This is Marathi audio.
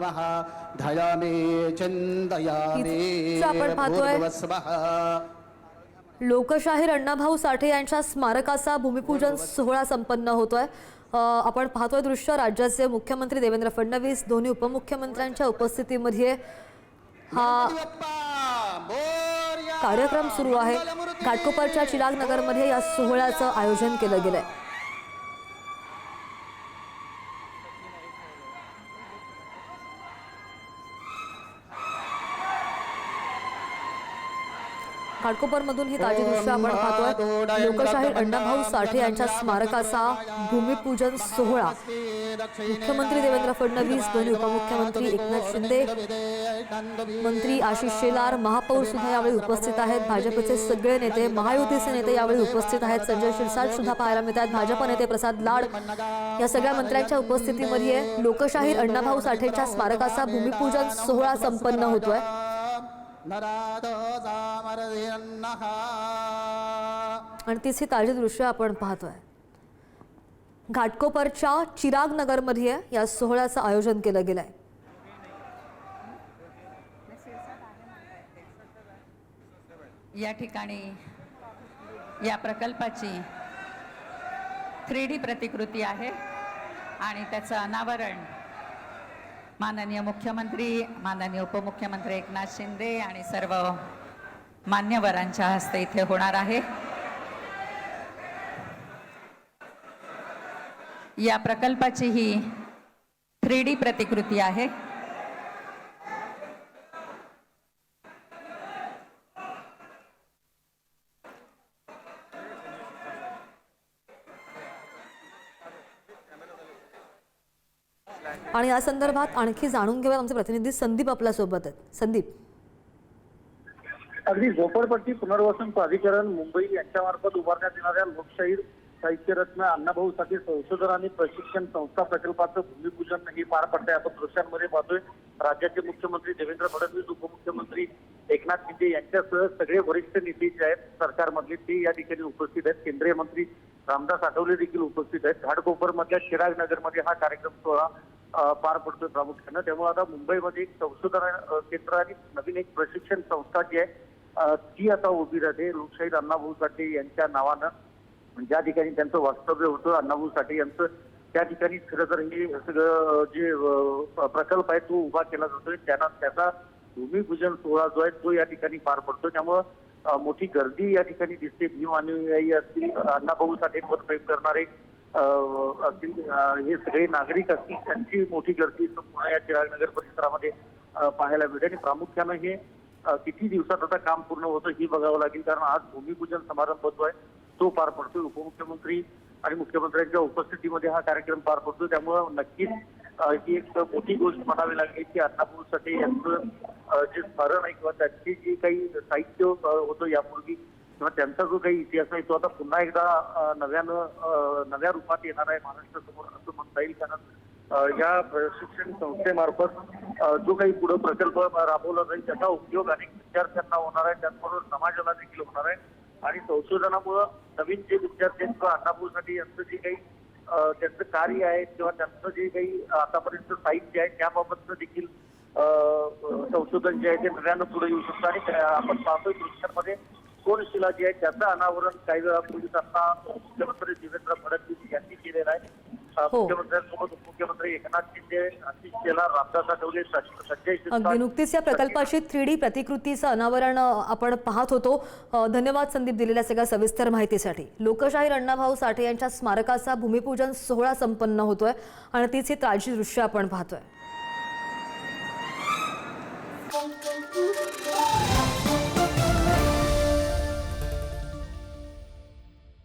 नमः ध्यायामि चिन्तयामि आपण पाहतोय भूर्भुवस्वः। लोकशाहीर अण्णाभाऊ साठे यांच्या स्मारकाचा भूमिपूजन सोहळा संपन्न होतोय। आपण पाहतोय दृश्य, राज्याचे मुख्यमंत्री देवेंद्र फडणवीस, दोन्ही उपमुख्यमंत्र्यांच्या उपस्थितीमध्ये हा कार्यक्रम सुरू आहे। घाटकोपरच्या चिराग नगरमध्ये या सोहळ्याचं आयोजन केलं गेलंय। घाटकोपरमधून ही ताजी दृश्य आपण पाहतोय। लोकशाहीर अण्णाभाऊ साठे यांच्या स्मारकाचा भूमिपूजन सोहळा मुख्यमंत्री देवेंद्र फडणवीस, दोन्ही उपमुख्यमंत्री एकनाथ शिंदे, मंत्री आशिष शेलार, महापौर सुद्धा यावेळी उपस्थित आहेत। भाजपचे सगळे नेते, महायुतीचे नेते यावेळी उपस्थित आहेत। संजय शिरसाट सुद्धा पाहायला मिळतात। भाजप नेते प्रसाद लाड या सगळ्या मंत्र्यांच्या उपस्थितीमध्ये लोकशाहीर अण्णाभाऊ साठेच्या स्मारकाचा भूमिपूजन सोहळा संपन्न होतोय। आणि तीच ही ताजी दृश्य आपण पाहतोय। घाटकोपरच्या चिराग नगरमध्ये या सोहळ्याचं आयोजन केलं गेलंय। या ठिकाणी या प्रकल्पाची 3D प्रतिकृती आहे आणि त्याचं अनावरण माननीय मुख्यमंत्री, माननीय उपमुख्यमंत्री एकनाथ शिंदे आणि सर्व मान्यवरांच्या हस्ते इथे होणार आहे। या प्रकल्पाची ही 3D प्रतिकृती आहे। आणि या संदर्भात आणखी जाणून घेऊया, आमचे प्रतिनिधी संदीप आपल्या सोबत आहेत। संदीप, अगदी झोपडपट्टी पुनर्वसन प्राधिकरण मुंबई यांच्यामार्फत उभारण्यात येणाऱ्या लोकशाहीर साहित्यरत्न अण्णाभाऊ साठे संशोधन आणि प्रशिक्षण संस्था प्रकल्पाचं भूमिपूजन हे पार पडतंय। आपण दृश्यांमध्ये पाहतोय राज्याचे मुख्यमंत्री देवेंद्र फडणवीस, उपमुख्यमंत्री एकनाथ शिंदे यांच्यासह सगळे वरिष्ठ नेते जे आहेत सरकारमधले ते या ठिकाणी उपस्थित आहेत। केंद्रीय मंत्री रामदास आठवले देखील उपस्थित आहेत। घाटकोपर मधल्या चिराग नगरमध्ये हा कार्यक्रम सोहळा पार पडतोय प्रामुख्यानं। त्यामुळे आता मुंबईमध्ये एक संशोधन केंद्र आणि नवीन एक प्रशिक्षण संस्था जी आहे ती आता उभी राहते लोकशाहीर अण्णाभाऊ साठे यांच्या नावानं। ज्या ठिकाणी त्यांचं वास्तव्य होतं अण्णाभाऊ साठे यांचं, त्या ठिकाणी खरं तर हे सगळं जे प्रकल्प आहे तो उभा केला जातोय। त्याचा भूमिपूजन सोहळा जो आहे तो या ठिकाणी पार पडतो। त्यामुळं मोठी गर्दी या ठिकाणी दिसते। भीम अनुयायी असतील, अण्णाभाऊ साठेंवर प्रेम करणारे असतील, हे सगळे नागरिक असतील, त्यांची मोठी गर्दी पुणे या चिरागनगर परिसरामध्ये पाहायला मिळते। आणि प्रामुख्यानं हे किती दिवसात आता काम पूर्ण होतं ही बघावं लागेल, कारण आज भूमिपूजन समारंभ जो आहे तो पार पडतोय। उपमुख्यमंत्री आणि मुख्यमंत्र्यांच्या उपस्थितीमध्ये हा कार्यक्रम पार पडतो। त्यामुळं नक्कीच ही एक मोठी गोष्ट म्हणावी लागेल की अण्णाभाऊ साठे यांचं जे स्मरण आहे किंवा त्यांचे जे काही साहित्य होतं यापूर्वी किंवा त्यांचा जो काही इतिहास आहे तो आता पुन्हा एकदा नव्या रूपात येणार आहे महाराष्ट्रासमोर असं म्हणता येईल। कारण या प्रशिक्षण संस्थेमार्फत जो काही पुढे प्रकल्प राबवला जाईल त्याचा उपयोग अनेक विद्यार्थ्यांना होणार आहे, त्याचबरोबर समाजाला देखील होणार आहे। आणि संशोधनामुळं नवीन जे विद्यार्थी आहेत किंवा अण्णाभाऊ साठे यांचं जे काही त्यांचं कार्य आहे किंवा त्यांचं जे काही आतापर्यंत साहित्य आहे त्याबाबतचं देखील संशोधन जे आहे ते नव्यानं पुढे येऊ शकतं। आणि आपण पाहतोय दृश्यांमध्ये कोनशिला जी आहे त्याचं अनावरण काही वेळापूर्वी आता मुख्यमंत्री देवेंद्र फडणवीस यांनी केलेलं आहे। मुख्यमंत्र्यांसोबत उपमुख्यमंत्री एकनाथ शिंदे, आशिष शेलार, रामदास आठवले, संजय शिरसाट। नुकतीच या प्रकल्पाची 3D प्रतिकृतीचं अनावरण आपण पाहत होतो। धन्यवाद संदीप दिलेल्या सगळ्या सविस्तर माहितीसाठी। लोकशाहीर अण्णाभाऊ साठे यांच्या स्मारकाचा भूमिपूजन सोहळा संपन्न होतोय आणि तीच ही ताजी दृश्य आपण पाहतोय।